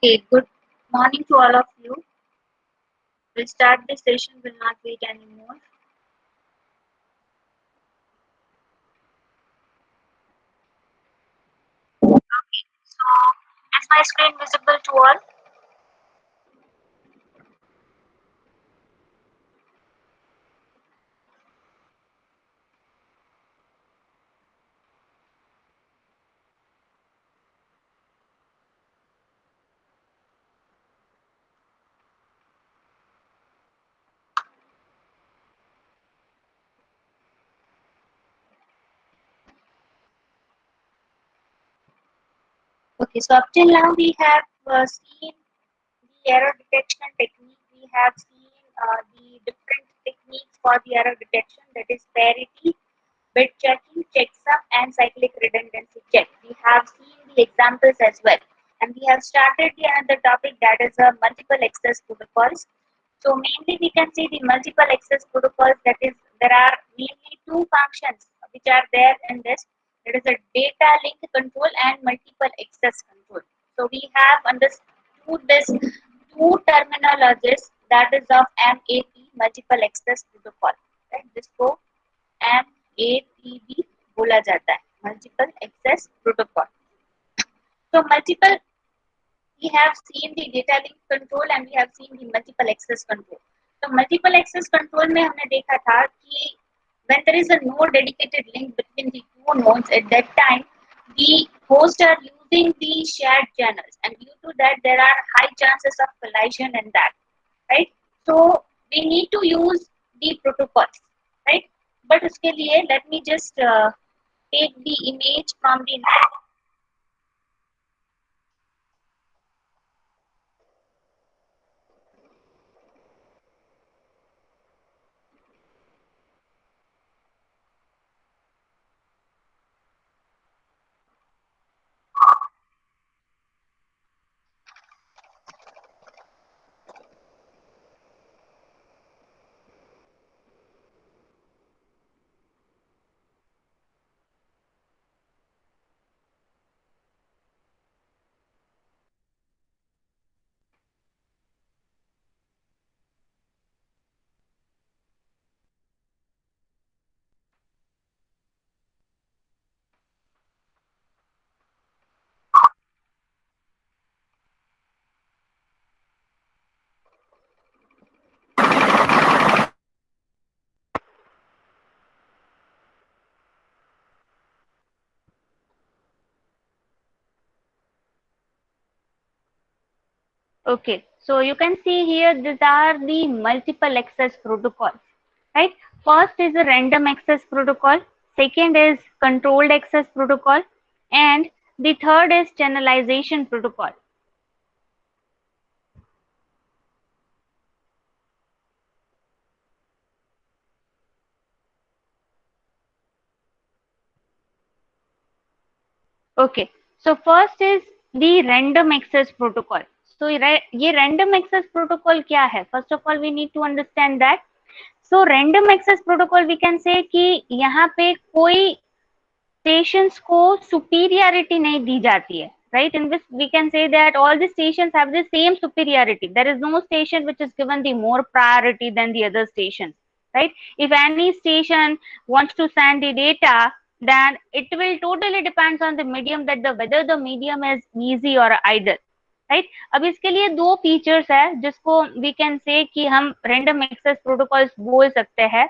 Okay, good morning to all of you. We'll start the session, will not wait anymore. So, is my screen visible to all? Okay, so up till now we have seen the error detection technique. We have seen the different techniques for the error detection, that is parity, bit checking, checksum, and cyclic redundancy check. We have seen the examples as well. And we have started the another topic, that is multiple access protocols. So mainly we can see the multiple access protocols, that is there are mainly two functions which are there in this. There is a data link control and multiple access control. So we have understood this two terminologies, that is of MAP, multiple access protocol. Right? जिसको MAPB बोला जाता है, multiple access protocol. So multiple, we have seen the data link control and we have seen the multiple access control. So multiple access control में हमने देखा था कि when there is a node dedicated link between the two nodes, at that time the hosts are using the shared channels, and due to that there are high chances of collision in that, right? So we need to use the protocols, right? But उसके लिए let me just take the image from the Okay, so you can see here these are the multiple access protocols, right? First is a random access protocol, second is controlled access protocol, and the third is channelization protocol. Okay, so first is the random access protocol. So ये random access protocol क्या है? First of all, we need to understand that. So random access protocol we can say कि यहाँ पे कोई stations को superiority नहीं दी जाती है, right? In this we can say that all the stations have the same superiority. There is no station which is given the more priority than the other stations, right? If any station wants to send the data, then it will totally depends on the medium, that the whether the medium is easy or idle, right अब इसके लिए दो features है जिसको we can say कि हम random access protocols बोल सकते हैं.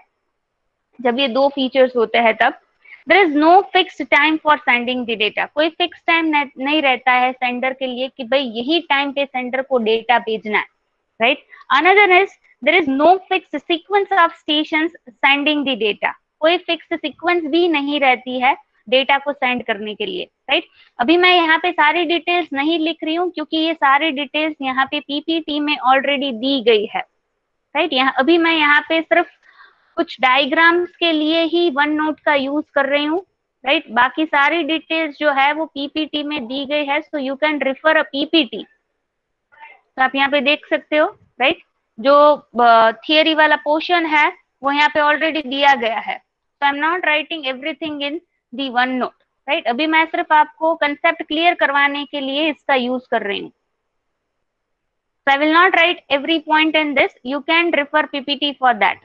जब ये दो फीचर्स होते हैं तब there is no fix time for sending the data. कोई फिक्स टाइम नहीं रहता है सेंडर के लिए कि भाई यही टाइम पे सेंडर को डेटा भेजना है, right. Another is there is no fix sequence of stations sending the data. कोई फिक्स सीक्वेंस भी नहीं रहती है डेटा को सेंड करने के लिए, राइट. अभी मैं यहाँ पे सारी डिटेल्स नहीं लिख रही हूँ क्योंकि ये सारी डिटेल्स यहाँ पे पीपीटी में ऑलरेडी दी गई है, राइट. यहाँ अभी मैं यहाँ पे सिर्फ कुछ डायग्राम्स के लिए ही वन नोट का यूज कर रही हूँ, राइट. बाकी सारी डिटेल्स जो है वो पीपीटी में दी गई है, so you can refer a PPT. तो आप यहाँ पे देख सकते हो, राइट. जो थियरी वाला पोर्शन है वो यहाँ पे ऑलरेडी दिया गया है. So I am not writing everything in the one note, right. अभी मैं सिर्फ आपको कंसेप्ट क्लियर करवाने के लिए इसका यूज कर रही हूँ. So I will not write every point in this. You can refer PPT for that.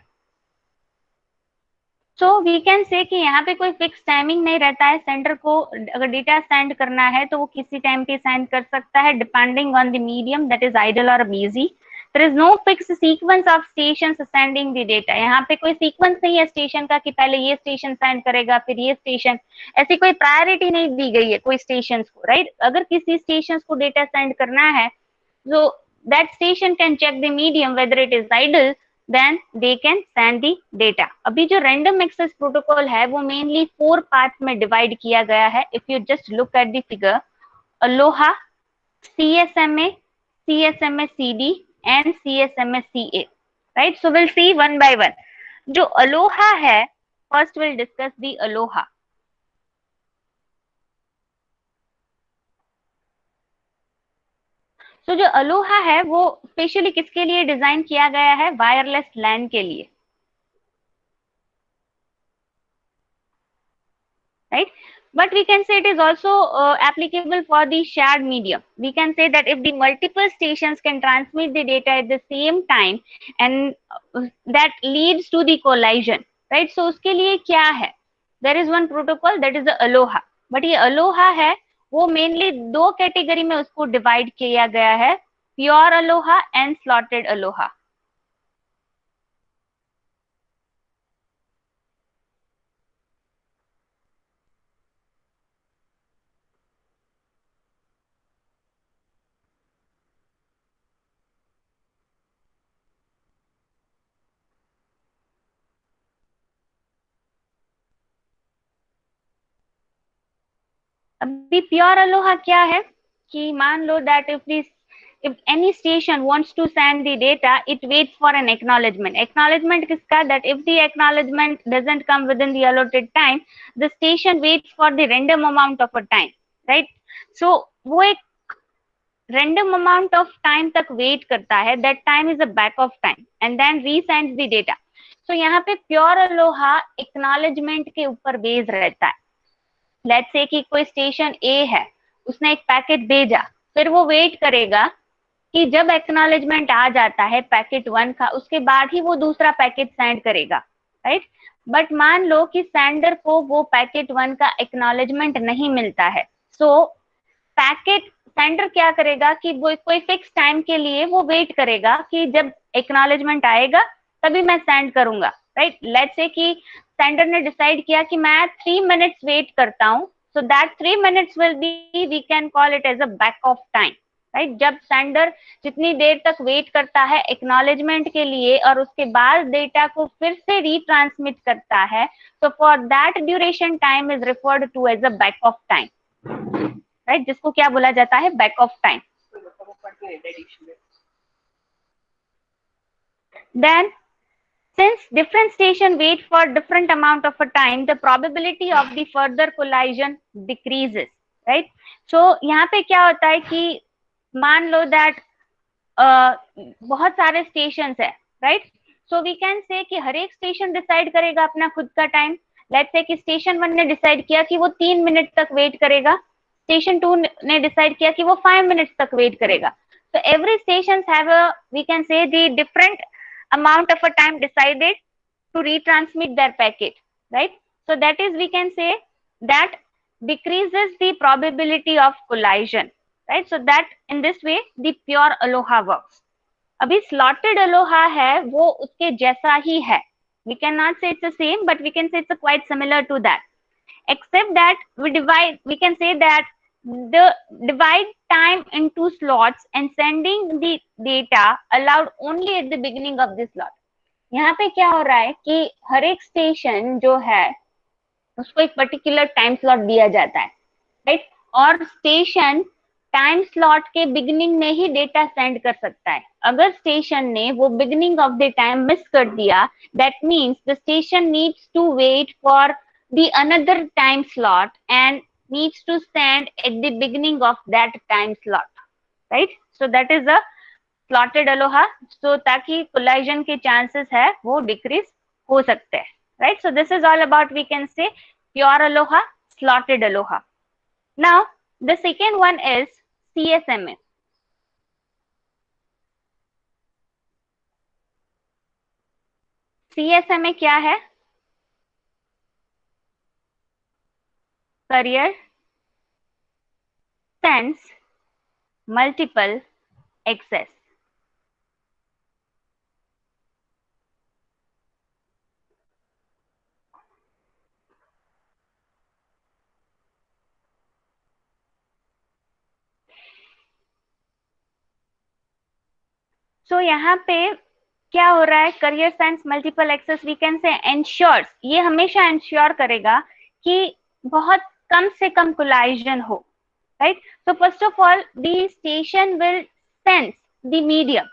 So we can say कि यहाँ पे कोई फिक्स टाइमिंग नहीं रहता है. सेंडर को अगर डेटा सेंड करना है तो वो किसी टाइम पे सेंड कर सकता है, depending on the medium, that is idle और busy. There is no fixed sequence of stations sending the data. यहाँ पे कोई सीक्वेंस नहीं है स्टेशन का कि पहले ये स्टेशन सेंड करेगा फिर ये स्टेशन. ऐसी कोई प्रायोरिटी नहीं दी गई है कोई स्टेशन को, राइट? अगर किसी स्टेशन को डेटा सेंड करना है so that station can check the medium whether it is idle, then they can send the data. अभी जो random access protocol है वो mainly 4 parts में divide किया गया है. If you just look at the figure, Aloha, CSMA, CSMA CD and CSMA CA, right? So we'll see one by one. जो Aloha है, first we'll discuss the Aloha. तो जो अलोहा है वो स्पेशली किसके लिए डिजाइन किया गया है? वायरलेस लैन के लिए, right? But we can say it is also applicable for the shared medium. We can say that if the multiple stations can transmit the data at the same time and that leads to the collision, right? So उसके लिए क्या है? There is one protocol that is the Aloha. But ये Aloha है वो mainly 2 category में उसको divide किया गया है, pure Aloha and slotted Aloha. अभी प्योर अलोहा क्या है कि मान लो that if any station wants to send the data, it waits for an acknowledgement. Acknowledgement किसका? That if the acknowledgement doesn't come within the allotted time, the station waits for the random amount of a time, right? So वो एक random amount of time तक wait करता है. That time is a back of time and then resends the data. So यहाँ पे pure Aloha acknowledgement के ऊपर base रहता है. लेट्स से कि कोई स्टेशन ए है, उसने एक पैकेट भेजा, फिर वो वेट करेगा कि जब एक्नॉलेजमेंट आ जाता है पैकेट 1 का, उसके बाद ही वो दूसरा पैकेट सेंड करेगा, राइट? बट मान लो कि सेंडर को वो पैकेट 1 का एक्नॉलेजमेंट नहीं मिलता है, सो पैकेट सेंडर क्या करेगा कि वो कोई फिक्स टाइम के लिए वो वेट करेगा कि जब एक्नॉलेजमेंट आएगा तभी मैं सेंड करूंगा, राइट? लेट्स से कि सेंडर ने डिसाइड किया कि मैं 3 मिनट्स वेट करता हूं, so that 3 minutes will be, we can call it as a back off time, right? जब सेंडर जितनी देर तक वेट करता है एक्नॉलेजमेंट के लिए और उसके बाद डेटा को फिर से रीट्रांसमिट करता है, so for that duration time is referred to as a back of time, right? जिसको क्या बोला जाता है? Back off time. Then since different station wait for different amount of a time, the probability of the further collision decreases, right? So यहाँ पे क्या होता है कि मान लो that बहुत सारे स्टेशन है, right? So we can say कि हर एक स्टेशन डिसाइड करेगा अपना खुद का टाइम. लेट्स से कि स्टेशन 1 ने डिसाइड किया कि वो 3 मिनट तक वेट करेगा, स्टेशन 2 ने डिसाइड किया कि वो 5 मिनट्स तक वेट करेगा. So every stations have a, we can say, the different amount of a time decided to retransmit their packet, right? So that is, we can say that decreases the probability of collision, right? So that in this way the pure aloha works. अभी slotted aloha है वो उसके जैसा ही है. We cannot say it's the same, but we can say it's quite similar to that, except that we can say that the divide time into slots and sending the data allowed only at the beginning of the slot. यहाँ पे क्या हो रहा है कि हर एक station जो है उसको एक पर्टिकुलर टाइम स्लॉट दिया जाता है, राइट? और स्टेशन टाइम स्लॉट के बिगिनिंग में ही डेटा सेंड कर सकता है. अगर स्टेशन ने वो beginning of the time miss कर दिया, that means the station needs to wait for the another time slot and needs to stand at the beginning of that time slot, right? So that is a slotted aloha. So ताकि collision के chances है वो decrease हो सकते हैं, right? So this is all about, we can say, pure aloha, slotted aloha. Now the second one is CSMA. CSMA क्या है? Carrier sense multiple access. So यहाँ पे क्या हो रहा है? Carrier sense multiple access we can say ensures, ये हमेशा एंश्योर करेगा कि बहुत कम से कम कोलाइजन हो, right? So first of all the station will sense the medium,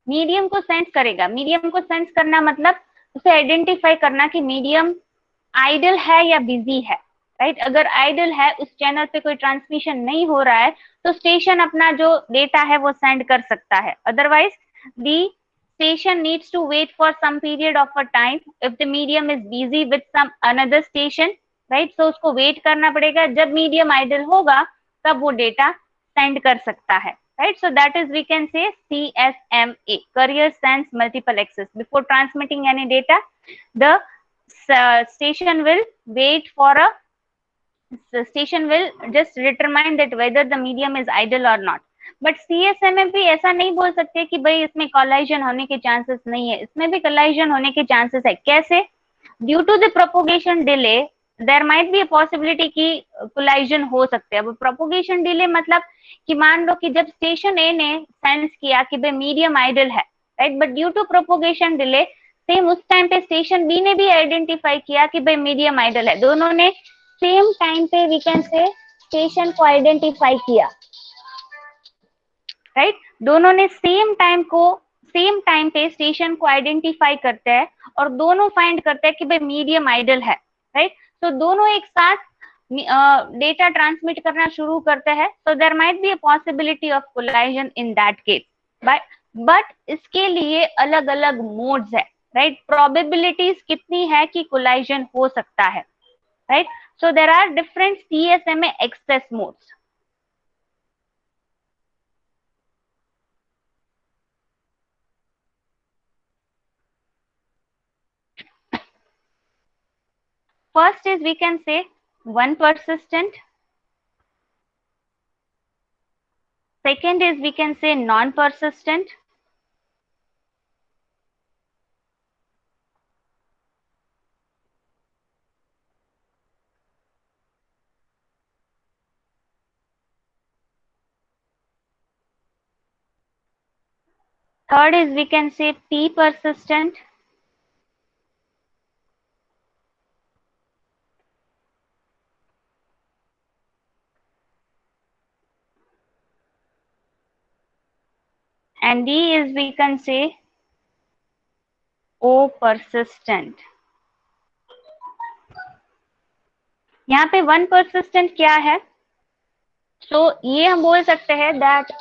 medium को सेंस करेगा। मीडियम को सेंस करना मतलब उसे आइडेंटिफाई करना कि मीडियम आइडल है या बिजी है, राइट? अगर आइडल है, उस चैनल पे कोई ट्रांसमिशन नहीं हो रहा है, तो स्टेशन अपना जो डेटा है वो सेंड कर सकता है। Otherwise the station needs to wait for some period of a time if the medium is busy with some another station, right? So उसको wait करना पड़ेगा, जब medium idle होगा तब वो data send कर सकता है, right? So that is we can say CSMA, Carrier Sense Multiple Access. Before transmitting any data, the station will wait for a station will just determine that whether the medium is idle or not. But CSMA भी ऐसा नहीं बोल सकते कि भाई इसमें collision होने के चांसेस नहीं है, इसमें भी कोलाइजन होने के चांसेस है। कैसे? Due to the propagation delay there might be a possibility कि कोलाइजन हो सकते हैं। अब प्रोपोगेशन डिले मतलब कि मान लो कि जब स्टेशन ए ने सेंस किया कि भाई मीडियम आइडल है, right, but due to propagation delay same उस टाइम पे स्टेशन बी ने भी आइडेंटिफाई किया कि भाई मीडियम आइडल है। दोनों ने सेम टाइम पे वी कैन से स्टेशन को आइडेंटिफाई किया, राइट? दोनों ने सेम टाइम पे स्टेशन को आइडेंटिफाई करते हैं और दोनों फाइंड करते हैं कि भाई मीडियम आइडल है, राइट? तो दोनों एक साथ डेटा ट्रांसमिट करना शुरू करते हैं। So there might be a possibility of collision in that case, but इसके लिए अलग अलग मोड्स है, राइट? प्रोबेबिलिटीज कितनी है कि कोलाइजन हो सकता है, right? So there are different CSMA access modes. First is we can say one persistent. Second is we can say non-persistent. Third is we can say P persistent. And D is we can say O persistent. यहाँ पे one persistent क्या है? So ये हम बोल सकते हैं that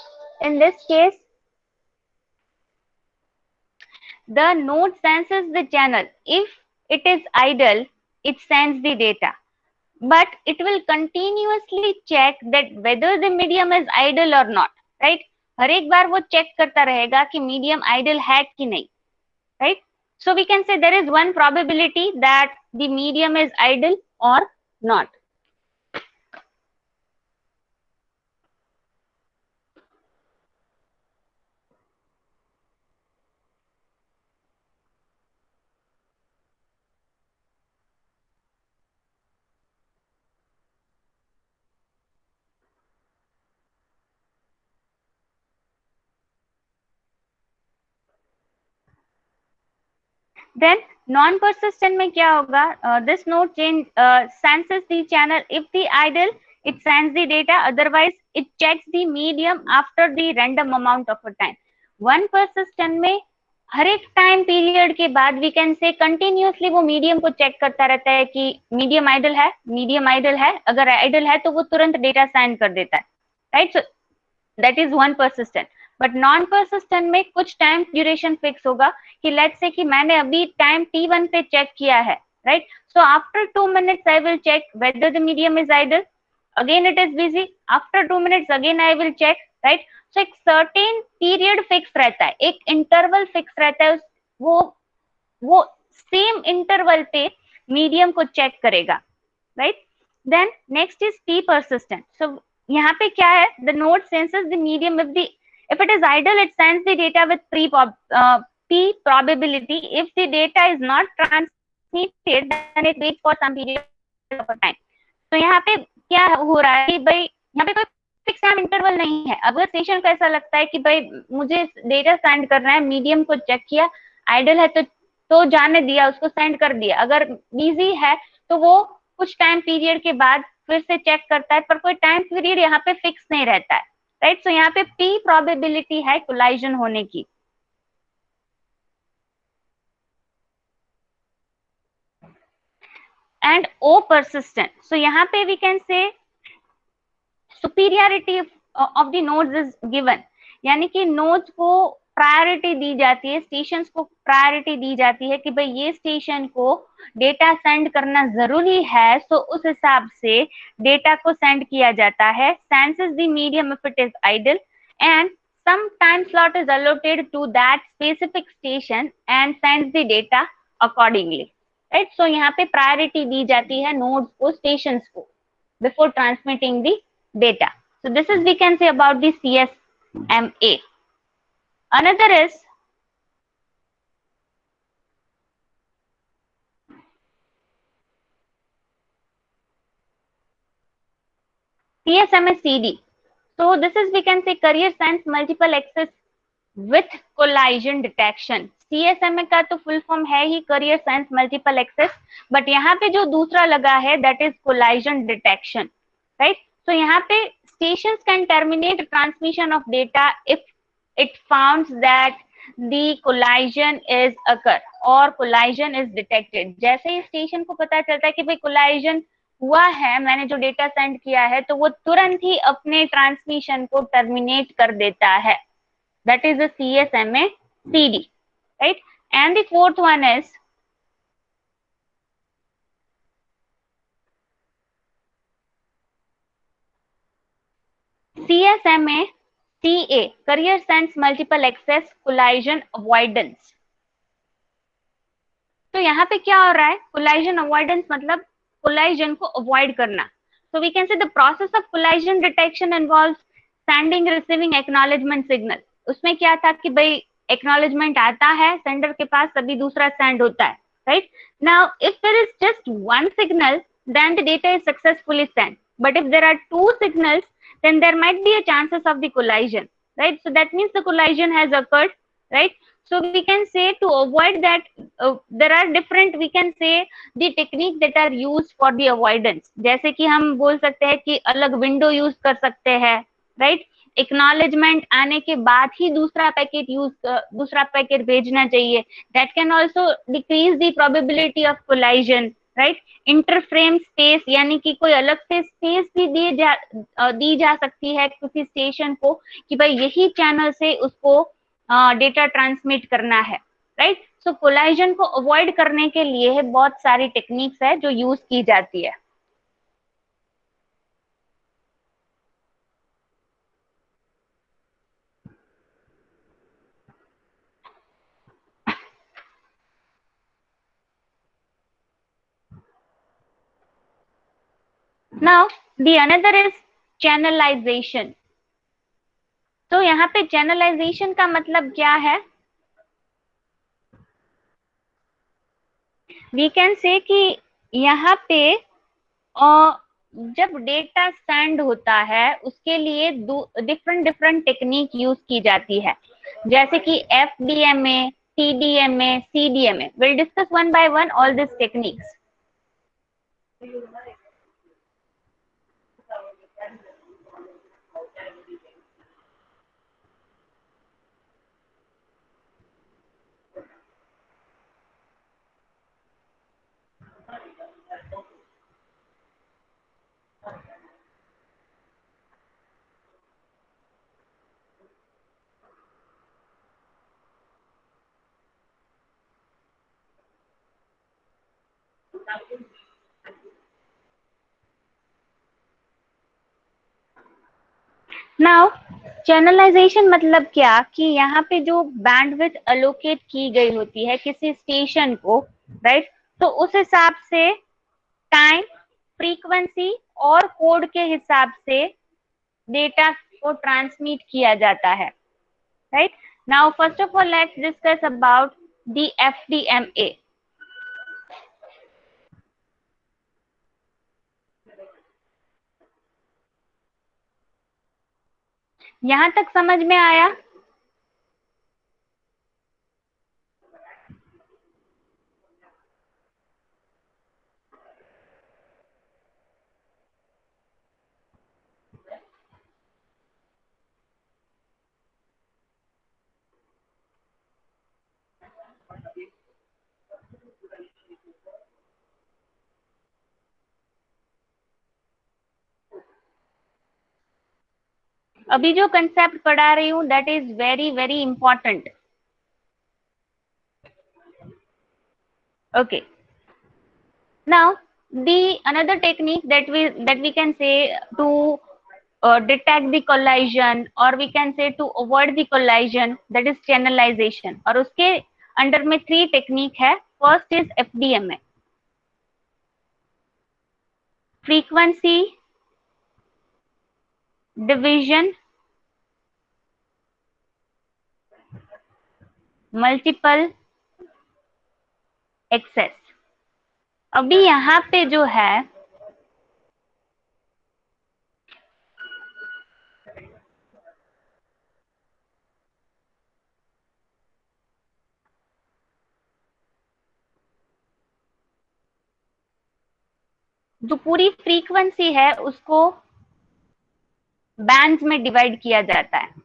in this case the node senses the channel. If it is idle, it sends the data, but it will continuously check that whether the medium is idle or not, right? हर एक बार वो check करता रहेगा कि medium idle है कि नहीं, right? So we can say there is one probability that the medium is idle or not. Then non-persistent में क्या होगा? This node change senses the channel. If the idle, it sends the data. Otherwise, it checks the medium after the random amount of a time. One persistent में हर एक time period के बाद we can से continuously वो medium को check करता रहता है कि मीडियम आइडल है, मीडियम आइडल है। अगर आइडल है तो वो तुरंत डेटा सेंड कर देता है, right? So that is one persistent. But non persistent में कुछ टाइम ड्यूरेशन फिक्स होगा कि लेट्स से कि मैंने अभी टाइम t1 पे चेक किया है, right? So after 2 minutes I will check whether the medium is idle. Again it is busy. After 2 minutes again I will check, right? So एक certain period fix रहता है, एक इंटरवल फिक्स रहता है, वो सेम इंटरवल पे medium को check करेगा, right. Then next is P persistent. So यहाँ पे क्या है, the node senses the medium if it is idle, it sends the data with p probability. If the data is not transmitted, then it waits for some period of time. तो यहाँ पे क्या हो रहा है कि भाई यहाँ पे कोई फिक्स टाइम इंटरवल नहीं है। अगर स्टेशन को ऐसा लगता है कि भाई मुझे डेटा सेंड करना है, मीडियम को चेक किया, आइडल है तो जाने दिया, उसको सेंड कर दिया। अगर बिजी है तो वो कुछ टाइम पीरियड के बाद फिर से चेक करता है, पर कोई टाइम पीरियड यहाँ पे फिक्स नहीं रहता है, राइट। सो यहाँ पे p प्रोबेबिलिटी है कोलाइजन होने की। एंड o persistent, सो यहाँ पे we can say superiority of the nodes is given, यानी कि नोड्स को प्रायोरिटी दी जाती है, स्टेशंस को प्रायोरिटी दी जाती है कि भाई ये स्टेशन को डेटा सेंड करना जरूरी है, तो उस हिसाब से डेटा को सेंड किया जाता है। Senses the medium if it is idle and some time slot is allotted to that specific station and sends the data accordingly, right। so यहाँ पे प्रायोरिटी दी जाती है नोड्स को, स्टेशंस को, before transmitting the data. So this is we can say about the CSMA. Another is CSMA-CD. So this is we can say carrier sends multiple access with collision detection. CSMA का तो full form है ही carrier sends multiple access, but यहाँ पे जो दूसरा लगा है that is collision detection, right? So यहाँ पे stations can terminate transmission of data if it founds that the collision is occur or collision is detected. जैसे ही स्टेशन को पता चलता है कि भाई collision हुआ है, मैंने जो डेटा सेंड किया है, तो वो तुरंत ही अपने ट्रांसमिशन को टर्मिनेट कर देता है। That is the CSMA-CD, right? And the fourth one is CSMA-CA, carrier sends multiple access collision avoidance. तो यहाँ पे क्या हो रहा है, collision avoidance मतलब collision को avoid करना। So we can say the process of collision detection involves sending, receiving acknowledgement signal. उसमें क्या था कि भाई acknowledgement आता है सेंडर के पास, तभी दूसरा सेंड होता है, right? Now if there is just one signal, then the data is successfully sent. But if there are two signals, then there might be a chances of the collision, right? So that means the collision has occurred, right? So we can say to avoid that, there are different, we can say the technique that are used for the avoidance. जैसे कि हम बोल सकते हैं कि अलग window use कर सकते हैं, right? एक्नॉलेजमेंट आने के बाद ही दूसरा पैकेट भेजना चाहिए। That can also decrease the probability of collision, right. Interframe space, यानी कि कोई अलग से स्पेस भी दी जा सकती है किसी स्टेशन को कि भाई यही चैनल से उसको डेटा ट्रांसमिट करना है, राइट। सो कोलाइजन को अवॉइड करने के लिए बहुत सारी टेक्निक्स है जो यूज की जाती है। Now the another is channelization. तो यहाँ पे channelization का मतलब क्या है, we can say कि यहाँ पे जब डेटा सेंड होता है उसके लिए डिफरेंट टेक्निक यूज की जाती है, जैसे कि FDMA, TDMA, CDMA. We'll discuss one by one all these techniques. Now channelisation मतलब क्या कि यहाँ पे जो बैंडविड्थ अलोकेट की गई होती है किसी स्टेशन को, राइट। तो उस हिसाब से टाइम, फ्रीक्वेंसी और कोड के हिसाब से डेटा को ट्रांसमिट किया जाता है। Right. Now first of all let's discuss about the FDMA. यहां तक समझ में आया? अभी जो कंसेप्ट पढ़ा रही हूँ that is very very important. Okay. Now, the another technique that we can say to detect the collision, or we can say to avoid the collision, that is channelization. और उसके अंडर में 3 technique है। First is FDMA, frequency division multiple access. अभी यहाँ पे जो है जो पूरी फ्रीक्वेंसी है उसको बैंड्स में डिवाइड किया जाता है।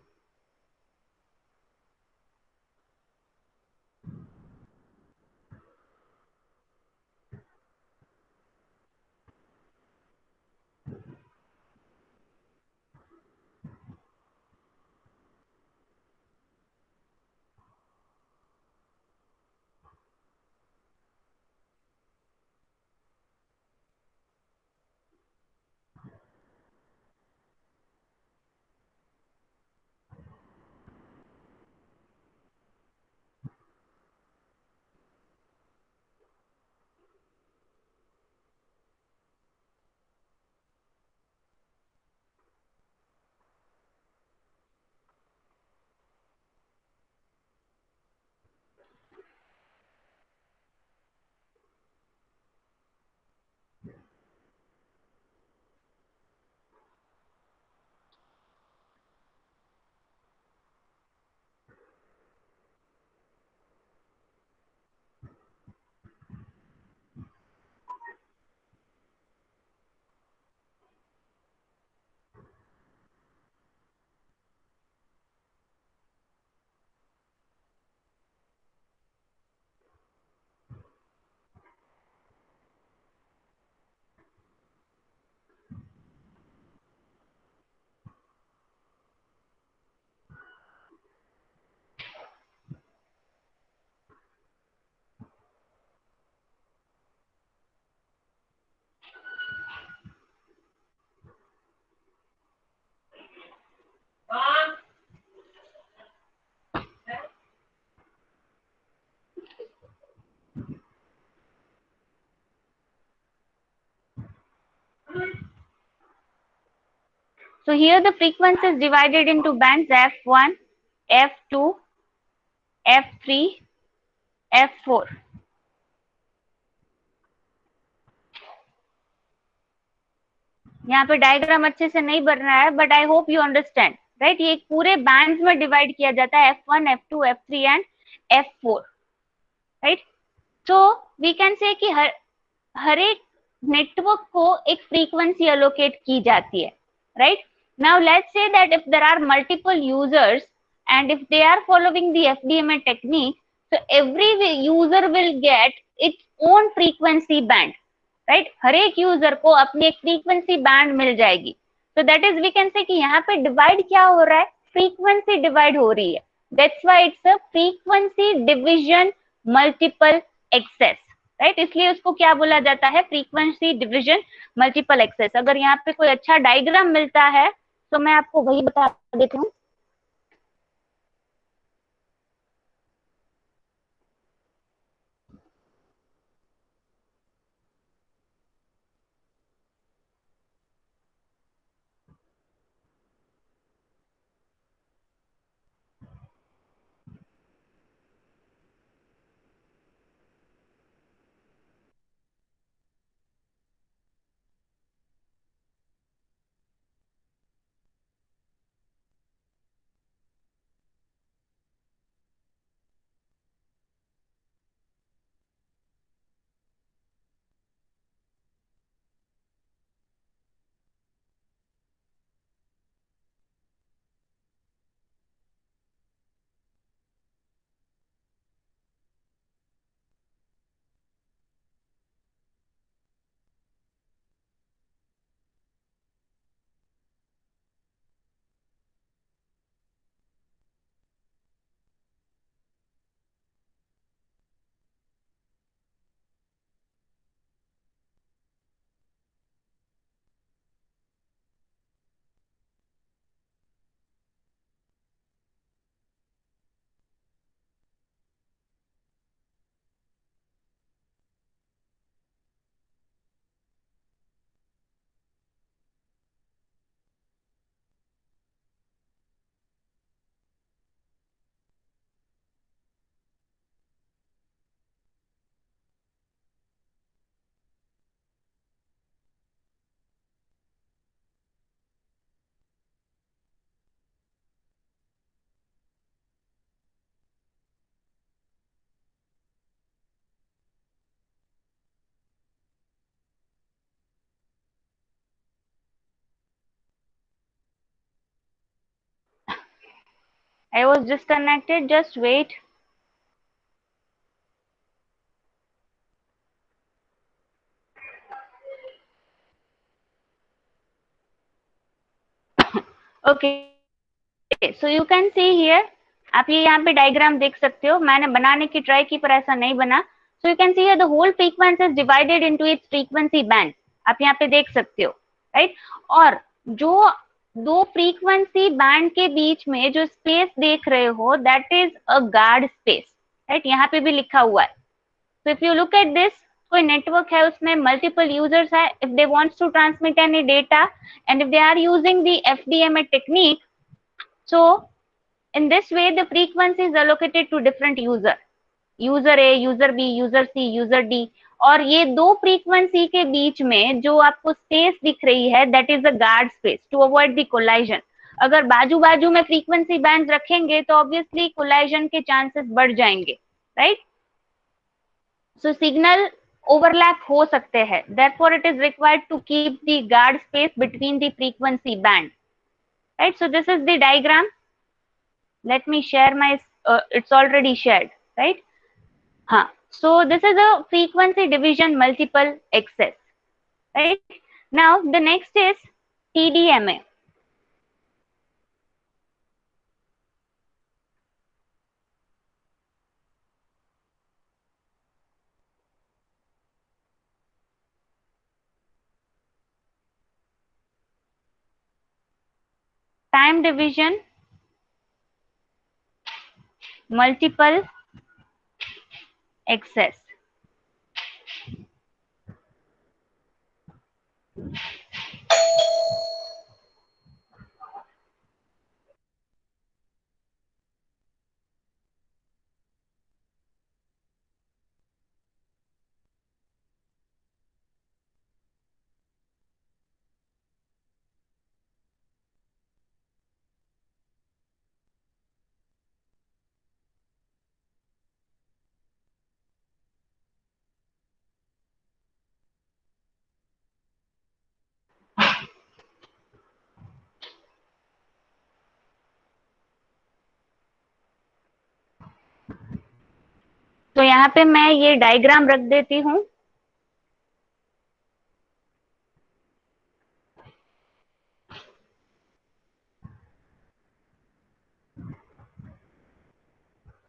So here the frequency is divided into bands F1, F2, F3, F4. यहाँ पे डायग्राम अच्छे से नहीं बन रहा है but I hope you understand. Right, ये पूरे बैंड्स में डिवाइड किया जाता है F1, F2, F3 and F4। Right. तो वी कैन से कि हर एक नेटवर्क को एक फ्रीक्वेंसी अलोकेट की जाती है। Right. Now let's say that if there are multiple users and if they are following the FDMA technique, so every user will get its own frequency band. Right, हर एक user को अपनी एक frequency band मिल जाएगी। तो that is we can say कि यहाँ पे डिवाइड क्या हो रहा है, फ्रीक्वेंसी डिवाइड हो रही है। That's why it's a frequency division multiple access. Right, इसलिए उसको क्या बोला जाता है, फ्रीक्वेंसी डिवीजन मल्टीपल एक्सेस। अगर यहाँ पे कोई अच्छा डायग्राम मिलता है तो मैं आपको वही बता देती हूँ। I was disconnected. Just wait. Okay. So you can see here. आप ये यहाँ पे डायग्राम देख सकते हो. मैंने बनाने की ट्राई की पर ऐसा नहीं बना. So you can see here the whole frequency is divided into its frequency band. आप यहाँ पे देख सकते हो, राइट? और जो दो फ्रीक्वेंसी बैंड के बीच में जो स्पेस देख रहे हो, that is a guard space, right? यहाँ पे भी लिखा हुआ है. So if you look at this, कोई नेटवर्क है, उसमें मल्टीपल यूजर्स है. If they wants to transmit any data and if they are using the FDMA technique, so in this way the frequency is allocated to different user. User A, user B, user C, user D. और ये दो frequency के बीच में जो आपको space दिख रही है, that is a guard space to avoid the collision. अगर बाजू बाजू में फ्रीक्वेंसी बैंड रखेंगे तो ऑब्वियसली कोलाइजन के चांसेस बढ़ जाएंगे, राइट? सो सिग्नल ओवरलैप हो सकते हैं. therefore it is required to keep the guard space between the frequency band, right? So this is the diagram. Let me share my it's already shared, right? हाँ. So this is a frequency division multiple access, right? Now the next is TDMA. Time division multiple access. तो यहाँ पे मैं ये diagram रख देती हूँ.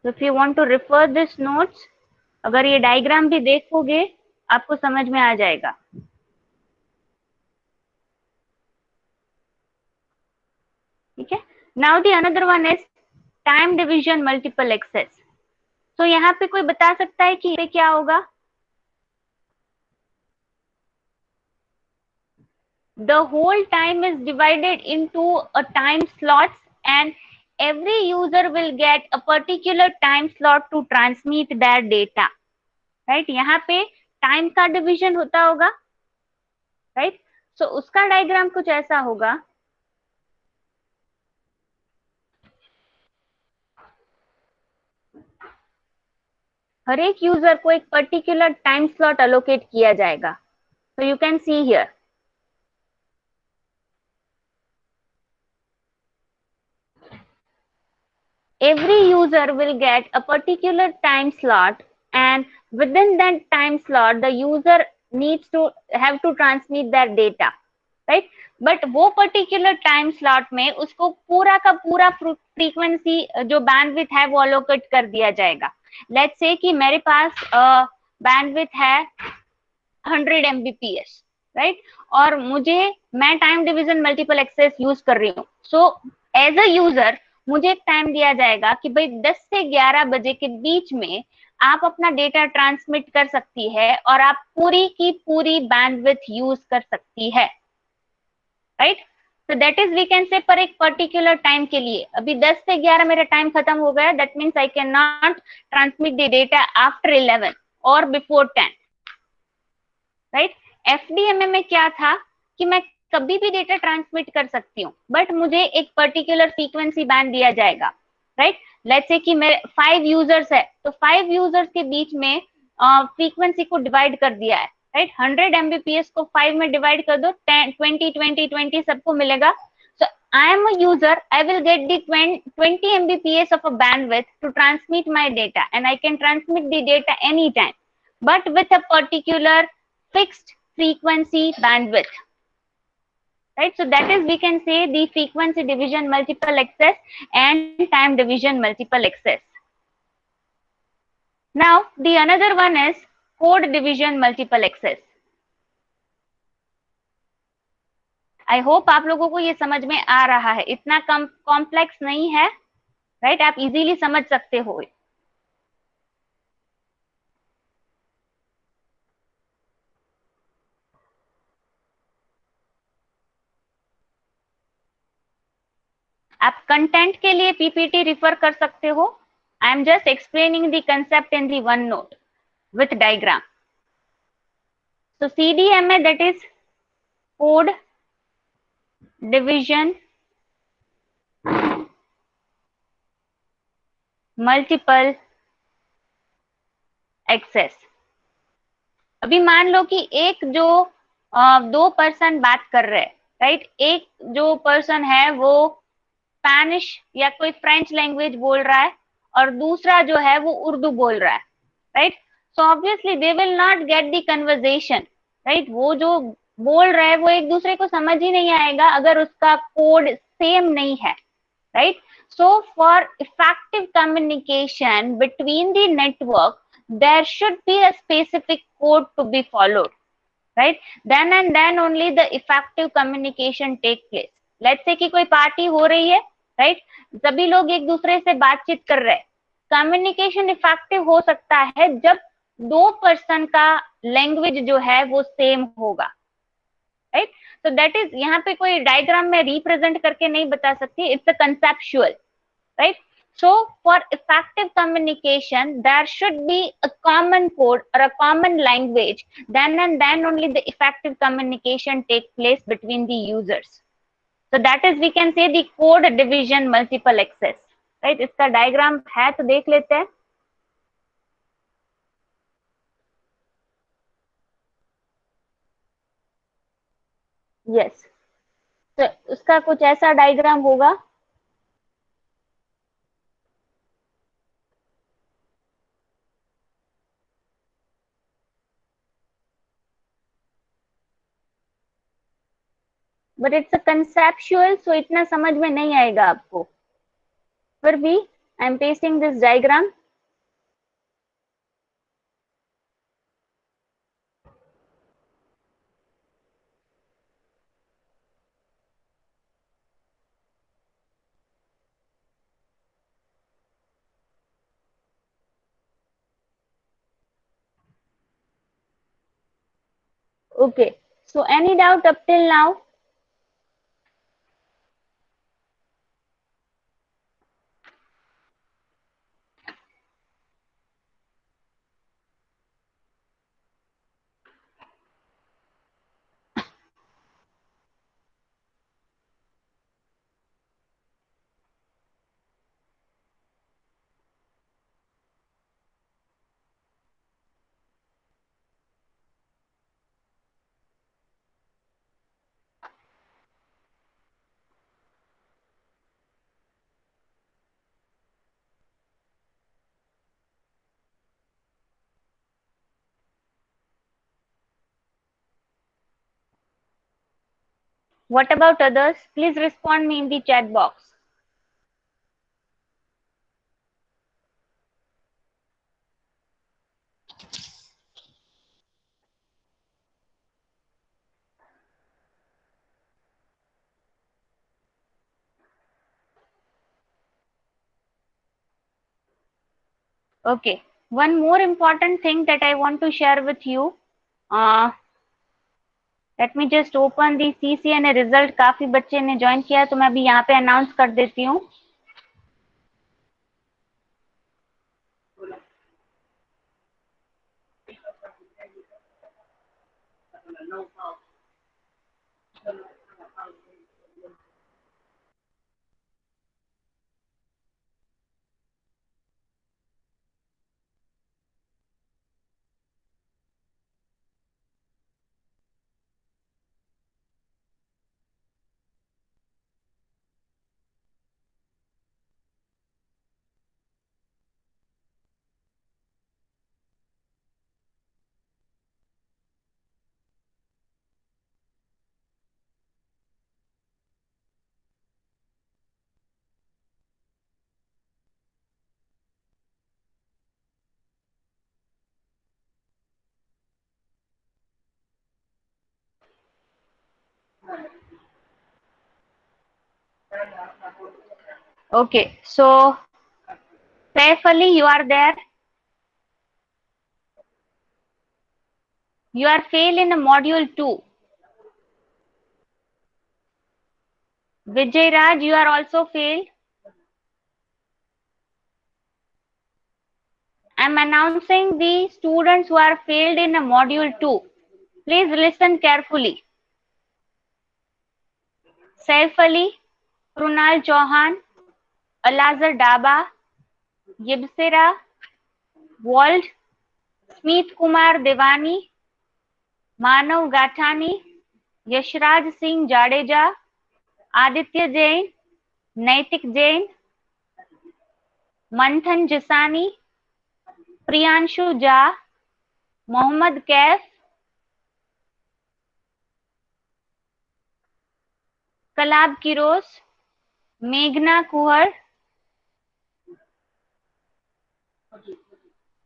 So if you want to refer this notes, अगर ये डायग्राम भी देखोगे आपको समझ में आ जाएगा. ठीक है. Now the another one is time division multiple access. तो यहाँ पे कोई बता सकता है कि ये क्या होगा? The whole time is divided into a time slots and every user will get a particular time slot to transmit their data, right? यहाँ पे टाइम का डिवीजन होता होगा, राइट? सो उसका डायग्राम कुछ ऐसा होगा. हर एक यूजर को एक पर्टिकुलर टाइम स्लॉट अलोकेट किया जाएगा. So you can see here. Every user will get a particular time slot and within that time slot the user needs to have to transmit their data, right? But वो particular time slot में उसको पूरा का पूरा frequency जो bandwidth है वो allocate कर दिया जाएगा. लेट्स से कि मेरे पास बैंडविड्थ है 100 Mbps, राइट? और मैं time division multiple access use कर रही हूँ. सो एज अ यूजर मुझे एक टाइम दिया जाएगा कि भाई 10 से 11 बजे के बीच में आप अपना डेटा ट्रांसमिट कर सकती है और आप पूरी की पूरी बैंडविड्थ यूज कर सकती है, right? So that is we can say पर एक पर्टिकुलर टाइम के लिए. अभी 10 से 11 मेरा टाइम खत्म हो गया, that means I can not transmit the data after 11 और बिफोर 10, राइट? एफडीएमए में क्या था कि मैं कभी भी डेटा ट्रांसमिट कर सकती हूँ, बट मुझे एक पर्टिकुलर फ्रीक्वेंसी बैंड दिया जाएगा, राइट? लेट्स से कि मेरे 5 यूजर्स है, तो 5 यूजर्स के बीच में फ्रीक्वेंसी को डिवाइड कर दिया है, राइट? 100 Mbps को 5 में डिवाइड कर दो, 10 20 20 20 सबको मिलेगा. सो I am a user, I will get the 20 Mbps of a bandwidth to transmit my data, and I can transmit the data anytime, but with a particular fixed frequency bandwidth. Right, so that is, we can say, the frequency division multiple access and time division multiple access. Now the another one is code division multiple access. I hope आप लोगों को ये समझ में आ रहा है, इतना complex नहीं है, राइट, आप इजीली समझ सकते हो. आप कंटेंट के लिए पीपीटी रिफर कर सकते हो. I am just explaining the concept in the one note with diagram. So CDMA, that is code division multiple access. अभी मान लो कि एक जो दो पर्सन बात कर रहे हैं, राइट, एक जो पर्सन है वो स्पेनिश या कोई फ्रेंच लैंग्वेज बोल रहा है और दूसरा जो है वो उर्दू बोल रहा है, right. So obviously they will not get the conversation, right. वो जो बोल रहा है वो एक दूसरे को समझ ही नहीं आएगा अगर उसका कोड सेम नहीं है, right. So for effective communication between the network, there should be a specific code to be followed, right. Then and then only the effective communication take place. Let's say कि कोई party हो रही है, right, सभी लोग एक दूसरे से बातचीत कर रहे हैं. कम्युनिकेशन इफेक्टिव हो सकता है जब दो पर्सन का लैंग्वेज जो है वो सेम होगा, राइट. तो दैट इज, यहाँ पे कोई डायग्राम में रिप्रेजेंट करके नहीं बता सकती, it's a conceptual, right. So for effective communication there should be a common code or a common language, then and then only the effective communication take place between the users. So that is, we can say, the code division multiple access, right. इसका diagram है तो देख लेते हैं. Yes, तो उसका कुछ ऐसा डायग्राम होगा. बट इट्स अ कंसेप्चुअल, सो इतना समझ में नहीं आएगा आपको. फिर भी I am pasting this diagram. Okay, so any doubt up till now? What about others? Please respond me in the chat box. Okay, one more important thing that I want to share with you. Let me just open the CCNA result. काफी बच्चे ने join किया तो मैं अभी यहाँ पे announce कर देती हूँ. Okay, so Saif Ali, you are there. You are fail in module 2. Vijay Raj, you are also failed. I am announcing the students who are failed in module 2. Please listen carefully. Saif Ali, Krunal Chauhan, Alazar Daba, Yibsira, Wald, Smith Kumar Devani, Manav Gathani, Yashraj Singh Jadeja, Aditya Jain, Naitik Jain, Manthan Jisani, Priyanshu Jha, Mohammad Kaif, Kalab Kiros, Meghna Kuhar,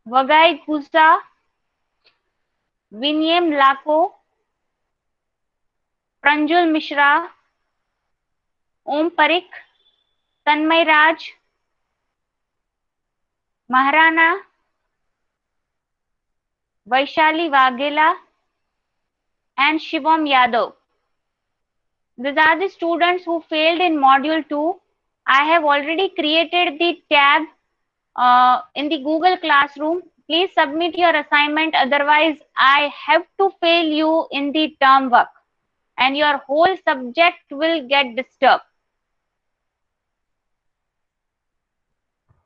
Vagai Kusa, Vinyam Lako, Pranjul Mishra, Om Parikh, Tanmay Raj, Maharana, Vaishali Waghela, and Shivam Yadav. These are the students who failed in module 2. I have already created the tab in the Google Classroom. Please submit your assignment, otherwise I have to fail you in the term work and your whole subject will get disturbed.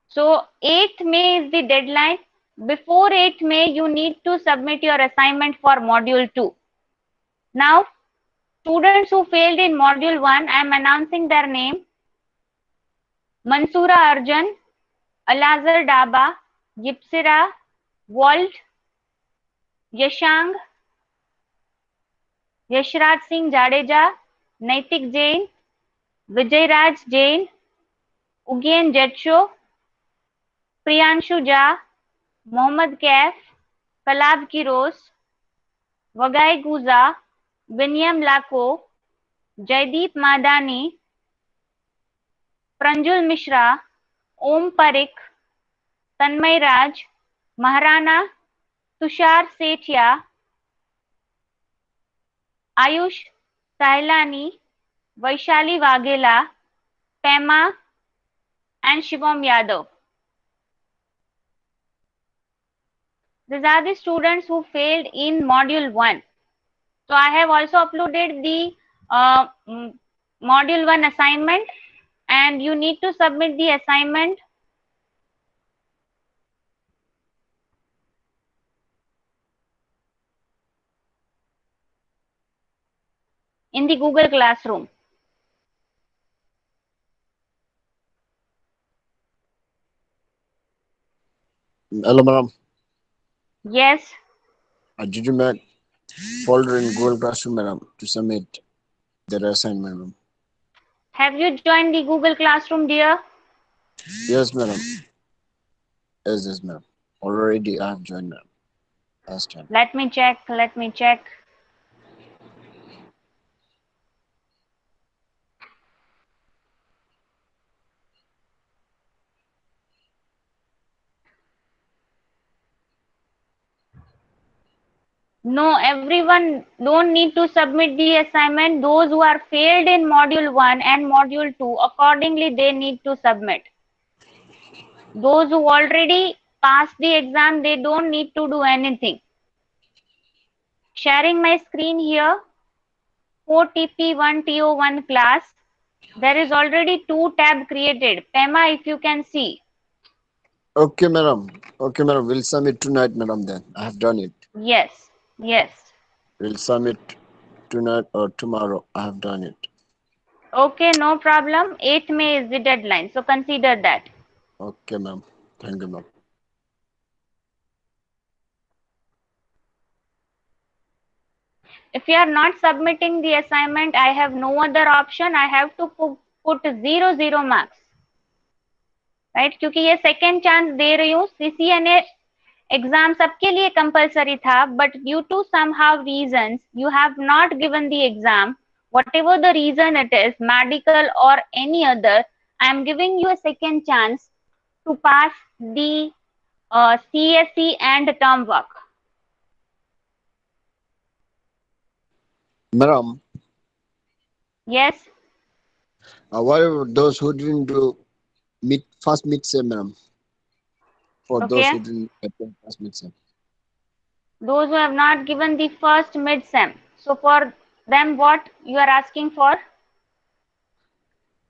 So 8th May is the deadline. Before 8th May, you need to submit your assignment for module 2. Now, students who failed in module 1, I am announcing their name. Mansoora Arjun, Alazar Daba, Yipsira, Walt, Yashang, Yashraj Singh Jadeja, Naitik Jain, Vijay Raj Jain, Ugyen Jetsho, Priyanshu Jha, Mohammad Kaif, Kalab Kiros, Vagai Guza, Vinyam Lako, Jaideep Madani, Pranjul Mishra, Om Parikh, Tanmay Raj, Maharana, Tushar Sethia, Ayush Sailani, Vaishali Waghela, Pema, and Shivam Yadav. These are the students who failed in module 1. So I have also uploaded the module 1 assignment, and you need to submit the assignment in the Google Classroom. Hello, madam. Yes. Did you make folder in Google Classroom, madam, to submit the assignment, madam? Have you joined the Google Classroom, dear? Yes, madam. Yes, madam. Already I have joined, madam. Last time. Let me check. No, everyone don't need to submit the assignment. Those who are failed in module 1 and module 2, accordingly they need to submit. Those who already passed the exam, they don't need to do anything. Sharing my screen here. 4TP1TO1 class. There is already 2 tab created. Pema, if you can see. Okay, madam. Okay, madam. We'll submit tonight, madam. Then I have done it. Yes. We'll submit tonight or tomorrow. I have done it. Okay, no problem. 8th May is the deadline. So consider that. Okay, ma'am. Thank you, ma'am. If you are not submitting the assignment, I have no other option. I have to put 0 marks. Right क्योंकि ये second chance दे रही हूँ CCNA exam सबके लिए compulsory था but due to somehow reasons you have not given the exam whatever the reason it is medical or any other I am giving you a second chance to pass the CSE and term work. Madam, Yes. what about those who didn't do first mid-sem, madam? For those Okay. who didn't attend first mid-sem. Those who have not given the first mid-sem. So for them, what you are asking for?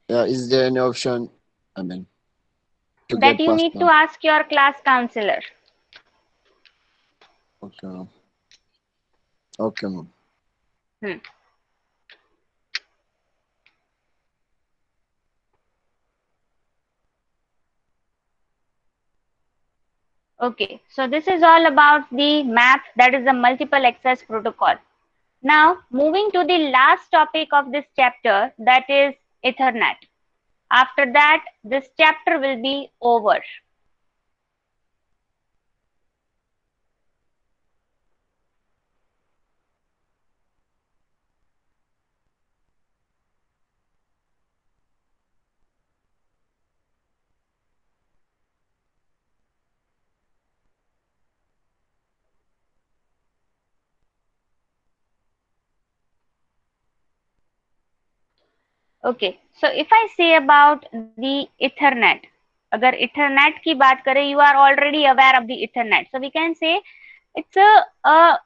Yeah, is there any option, I mean, to That get you past need to now? ask your class counselor. Okay, ma'am. Okay, ma'am. Hmm. Okay, so this is all about the MAP, that is the multiple access protocol. Now, moving to the last topic of this chapter, that is Ethernet. After that, this chapter will be over. Okay, so if I say about the Ethernet, अगर Ethernet की बात करें, you are already aware of the Ethernet. So we can say it's a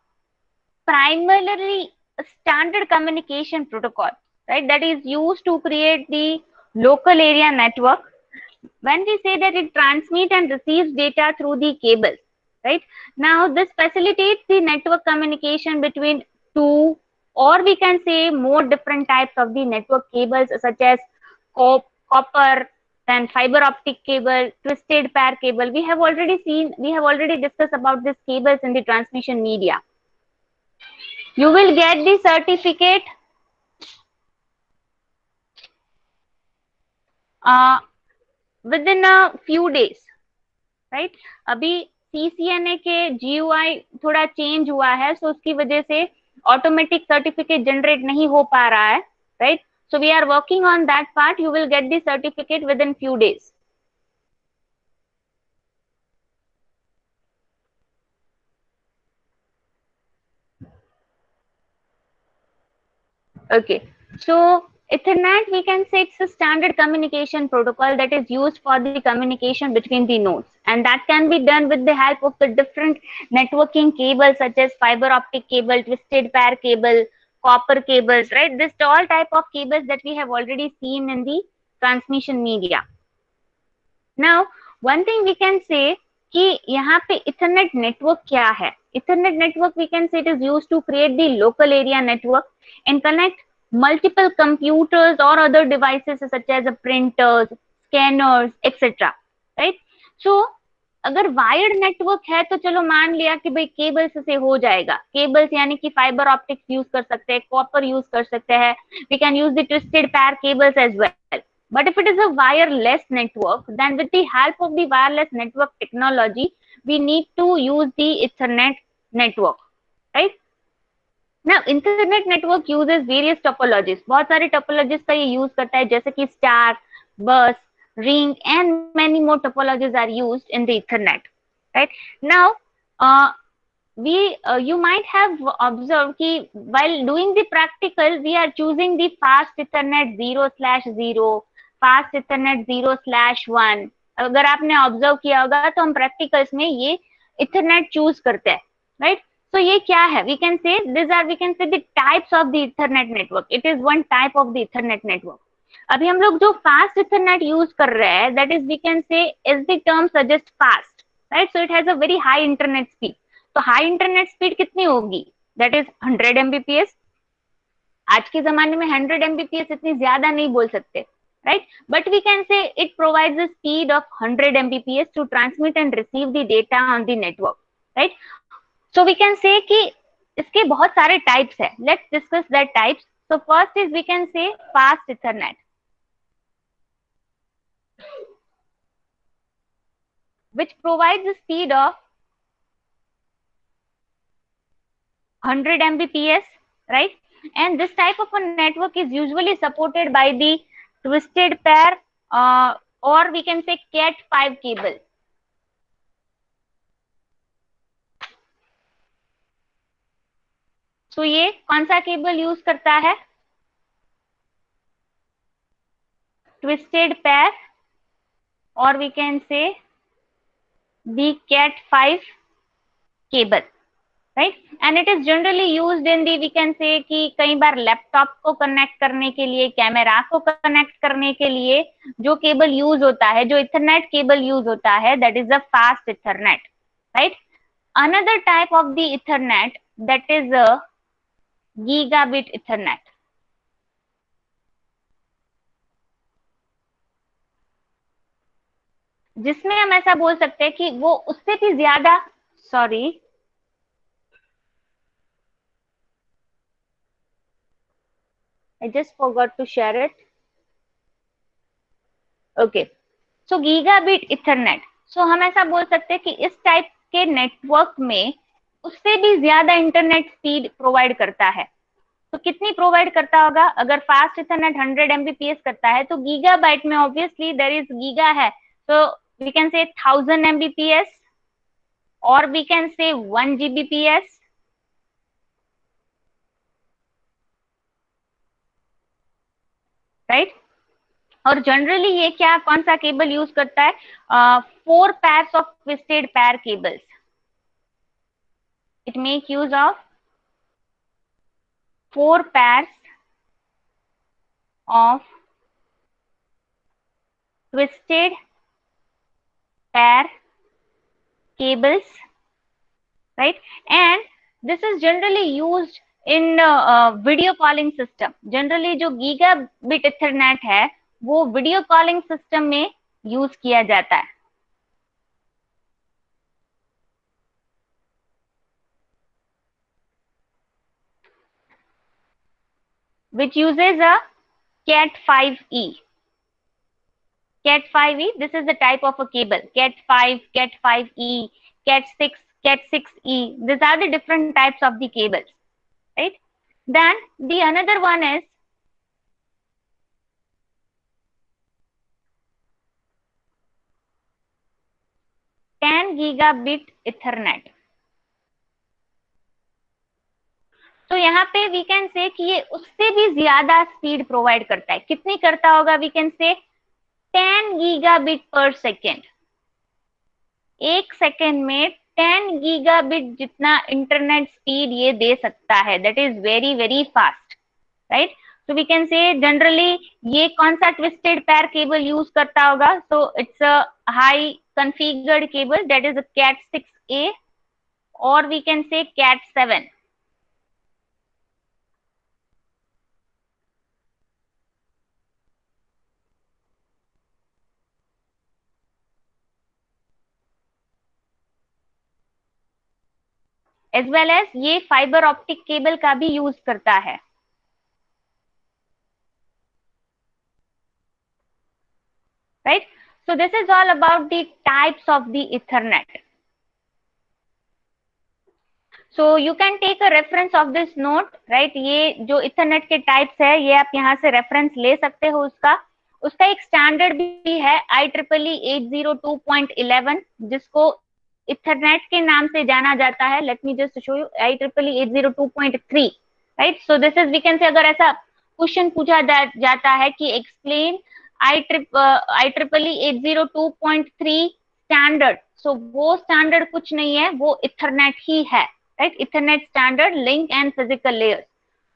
primarily a standard communication protocol, right? That is used to create the local area network. When we say that it transmits and receives data through the cables, right? Now this facilitates the network communication between two, or we can say more different types of the network cables, such as copper, then fiber optic cable, twisted pair cable. We have already discussed about these cables in the transmission media. You will get the certificate uh, within a few days, right अभी CCNA के GUI थोड़ा change हुआ है, सो उसकी वजह से automatic certificate generate नहीं हो पा रहा है, right? So we are working on that part. You will get the certificate within few days. Okay, so Ethernet, we can say it's a standard communication protocol that is used for the communication between the nodes, and that can be done with the help of the different networking cables such as fiber optic cable, twisted pair cable, copper cables, right? This all type of cables that we have already seen in the transmission media. Now, one thing we can say कि यहाँ पे Ethernet network क्या है? Ethernet network, we can say it is used to create the local area network and connect multiple computers or other devices such as printers, scanners, etc. Right? So अगर wired network है तो चलो मान लिया कि भाई केबल्स से हो जाएगा. केबल्स यानी कि फाइबर ऑप्टिक्स यूज कर सकते हैं, कॉपर यूज कर सकते हैं, we can use the twisted pair cables as well. But if it is a wireless network, then with the help of the wireless network technology, we need to use the Ethernet network, right? Now, Internet network uses various topologies. बहुत सारे topologies का ये use करता है, जैसे कि star, bus, ring, and many more topologies are used in the Ethernet, right? Now, uh, you might have observed कि while doing the practical, we are choosing the fast Ethernet 0/0, fast Ethernet 0/1. अगर आपने observe किया होगा तो हम practicals में ये Ethernet choose करते हैं, राइट? So ये क्या है? We can say the types of the Ethernet network. It is one type of the Ethernet network. अभी हम लोग जो fast Ethernet यूज कर रहे हैं, that is we can say as the term suggests fast, right? So it has a very high internet speed. तो high internet speed कितनी होगी? That is 100 Mbps. आज के जमाने में 100 Mbps इतनी ज्यादा नहीं बोल सकते, right? But we can say it provides the speed of 100 Mbps to transmit and receive the data on the network, right? So we can say कि इसके बहुत सारे टाइप्स है. Let's discuss that types. So first is we can say fast Ethernet, which provides the speed of 100 Mbps, right? And this type of a network is usually supported by the twisted pair or we can say Cat5 cable. तो ये कौन सा cable use करता है? Twisted pair, और we can say the Cat5 cable, right. And it is generally used in the, we can say कि कई बार laptop को कनेक्ट करने के लिए, कैमरा को कनेक्ट करने के लिए जो केबल यूज होता है, जो इथरनेट केबल यूज होता है, that is a fast Ethernet, right. Another type of the Ethernet, that is a gigabit Ethernet. जिसमें हम ऐसा बोल सकते हैं कि वो उससे भी ज्यादा, sorry, I just forgot to share it. Okay. So gigabit Ethernet. So हम ऐसा बोल सकते हैं कि इस टाइप के नेटवर्क में उससे भी ज्यादा इंटरनेट स्पीड प्रोवाइड करता है. तो कितनी प्रोवाइड करता होगा? अगर फास्ट इथरनेट 100 Mbps करता है, तो गीगाबाइट में ऑब्वियसली देयर इज गीगा है, तो वी कैन से 1000 Mbps और वी कैन से 1 Gbps, राइट. और जनरली ये क्या, कौन सा केबल यूज करता है? 4 pairs of twisted pair cables. It make use of 4 pairs of twisted pair cables, right. And this is generally used in video calling system. Generally जो gigabit Ethernet है वो वीडियो कॉलिंग सिस्टम में use किया जाता है. Which uses a Cat5e. Cat5e, this is the type of a cable. Cat5, Cat5e, Cat6, Cat6e. These are the different types of the cables, right? Then the another one is Gigabit Ethernet. तो यहाँ पे we can say कि ये उससे भी ज्यादा speed provide करता है. कितनी करता होगा? वी कैन से 10 गीगाबिट पर सेकेंड. एक सेकेंड में 10 गीगाबिट जितना इंटरनेट स्पीड ये दे सकता है. That is very very fast, right. So we can say generally ये कौन सा ट्विस्टेड पेयर केबल यूज करता होगा? So it's a high configured cable, that is a Cat6a और we can say Cat7. As well as ये fibre optic cable का भी use करता है. Right? So this is all about the types of the Ethernet. So you can take a reference of this note, right? ये जो Ethernet के types है ये आप यहाँ से reference ले सकते हो उसका एक standard भी है IEEE 802.11 जिसको Ethernet के नाम से जाना जाता है. Let me just show you IEEE 802.3, right? So this is, we can say, अगर ऐसा क्वेश्चन पूछा जाता है कि explain IEEE 802.3 स्टैंडर्ड, सो वो स्टैंडर्ड कुछ नहीं है, वो इथरनेट ही है, right. Ethernet standard link and physical layers.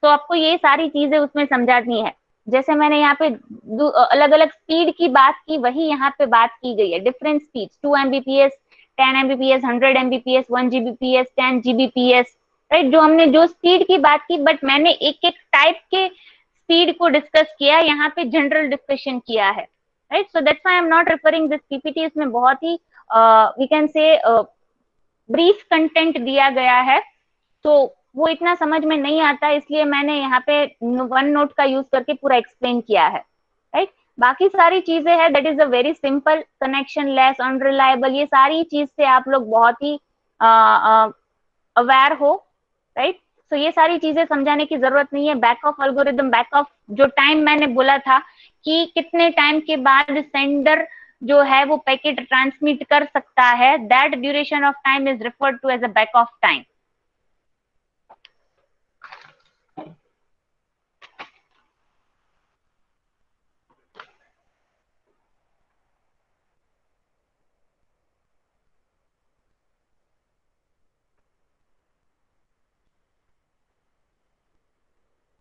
तो आपको ये सारी चीजें उसमें समझानी है. जैसे मैंने यहाँ पे अलग अलग स्पीड की बात की, वही यहाँ पे बात की गई है. Different speed, 2 Mbps, 10 Mbps, 100 Mbps, 1 Gbps, 10 Gbps, right. जो हमने जो स्पीड की बात की, बट मैंने एक एक टाइप के स्पीड को डिस्कस किया, यहाँ पे जनरल डिस्कशन किया है, right. So that's why I am not referring this PPT. इसमें बहुत ही we can say brief content दिया गया है, तो वो इतना समझ में नहीं आता, इसलिए मैंने यहाँ पे वन नोट का यूज करके पूरा एक्सप्लेन किया है, राइट. बाकी सारी चीजें है, that is a very simple, connection less, unreliable, ये सारी चीज से आप लोग बहुत ही अवेयर हो, राइट. तो ये सारी चीजें समझाने की जरूरत नहीं है. Back of algorithm, back of जो टाइम मैंने बोला था कि कितने टाइम के बाद सेंडर जो है वो पैकेट ट्रांसमिट कर सकता है, that duration of time is referred to as a back off time.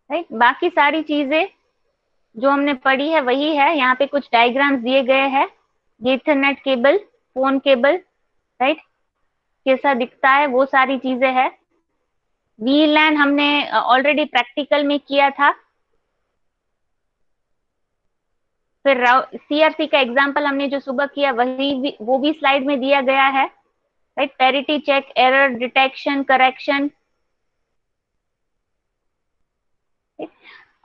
Right, बाकी सारी चीजें जो हमने पढ़ी है वही है. यहाँ पे कुछ डायग्राम्स दिए गए हैं. Ethernet cable, phone cable, right, कैसा दिखता है वो सारी चीजें है. वीलैन हमने ऑलरेडी प्रैक्टिकल में किया था. फिर सीआरसी का एग्जांपल हमने जो सुबह किया वही वो भी स्लाइड में दिया गया है. Right, parity check, error detection, correction.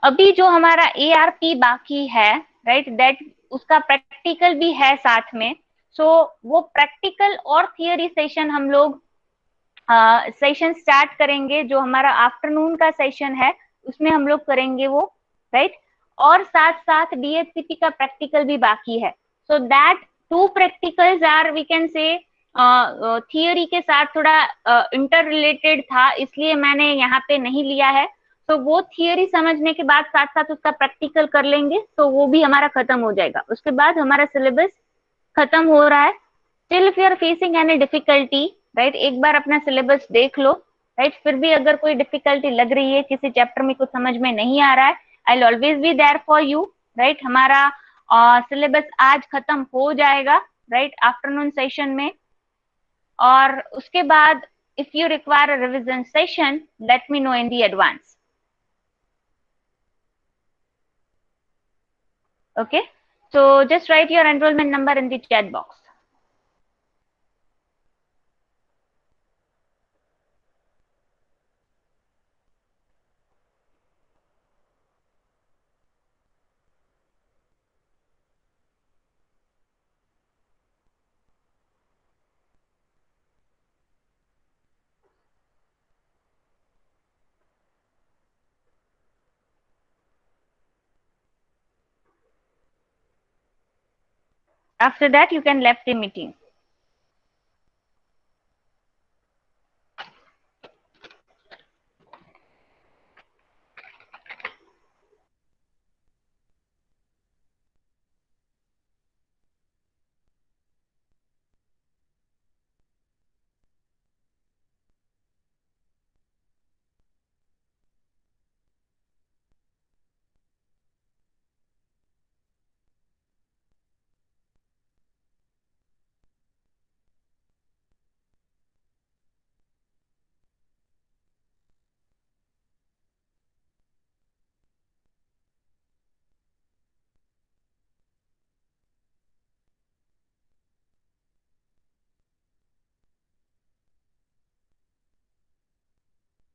अभी जो हमारा एआरपी बाकी है, राइट, दैट उसका प्रैक्टिकल भी है साथ में. सो वो प्रैक्टिकल और थियरी सेशन हम लोग सेशन स्टार्ट करेंगे. जो हमारा आफ्टरनून का सेशन है उसमें हम लोग करेंगे वो, राइट. और साथ साथ डीएचसीपी का प्रैक्टिकल भी बाकी है. So that two practicals are, we can say, theory के साथ थोड़ा इंटर रिलेटेड था, इसलिए मैंने यहाँ पे नहीं लिया है. तो वो थियरी समझने के बाद साथ साथ उसका प्रैक्टिकल कर लेंगे तो वो भी हमारा खत्म हो जाएगा. उसके बाद हमारा सिलेबस खत्म हो रहा है. Still if you are facing any difficulty, right, एक बार अपना सिलेबस देख लो. राइट, फिर भी अगर कोई डिफिकल्टी लग रही है, किसी चैप्टर में कुछ समझ में नहीं आ रहा है, I will always be there for you. Right, हमारा सिलेबस आज खत्म हो जाएगा, राइट, आफ्टरनून सेशन में. और उसके बाद if you require a revision session, let me know in the advance. Okay, so just write your enrollment number in the chat box. After that, you can left the meeting.